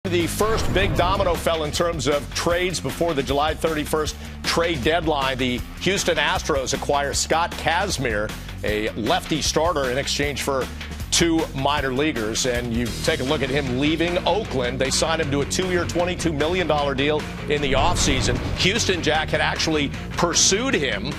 The first big domino fell in terms of trades before the July 31st trade deadline. The Houston Astros acquire Scott Kazmir, a lefty starter, in exchange for two minor leaguers. And you take a look at him leaving Oakland. They signed him to a 2-year, $22 million deal in the offseason. Houston, Jack, had actually pursued him.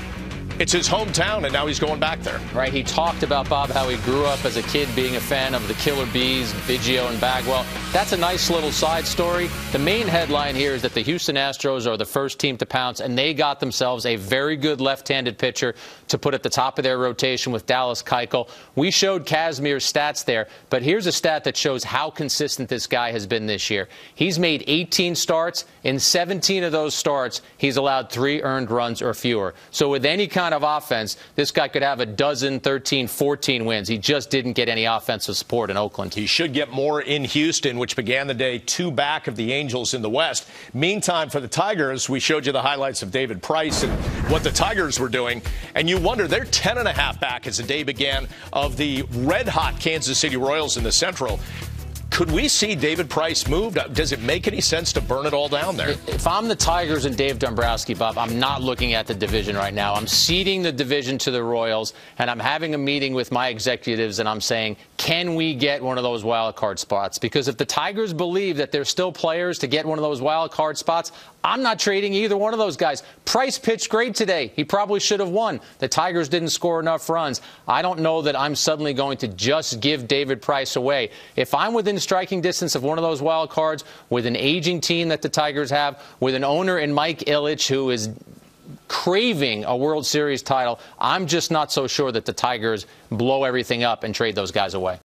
It's his hometown, and now he's going back there. Right. He talked about, Bob, how he grew up as a kid being a fan of the Killer Bees, Biggio and Bagwell. That's a nice little side story. The main headline here is that the Houston Astros are the first team to pounce, and they got themselves a very good left-handed pitcher to put at the top of their rotation with Dallas Keuchel. We showed Kazmir's stats there, but here's a stat that shows how consistent this guy has been this year. He's made 18 starts. In 17 of those starts, he's allowed 3 earned runs or fewer. So with any kind of offense, this guy could have a dozen, 13, 14 wins. He just didn't get any offensive support in Oakland. He should get more in Houston, which began the day 2 back of the Angels in the West. Meantime, for the Tigers, we showed you the highlights of David Price and what the Tigers were doing. And you wonder, they're 10.5 back as the day began of the red-hot Kansas City Royals in the Central. Could we see David Price moved? Does it make any sense to burn it all down there? If I'm the Tigers and Dave Dombrowski, Bob, I'm not looking at the division right now. I'm ceding the division to the Royals, and I'm having a meeting with my executives, and I'm saying, can we get one of those wild card spots? Because if the Tigers believe that there's still players to get one of those wild card spots, I'm not trading either one of those guys. Price pitched great today. He probably should have won. The Tigers didn't score enough runs. I don't know that I'm suddenly going to just give David Price away. If I'm within striking distance of one of those wild cards, with an aging team that the Tigers have, with an owner in Mike Ilitch who is craving a World Series title, I'm just not so sure that the Tigers blow everything up and trade those guys away.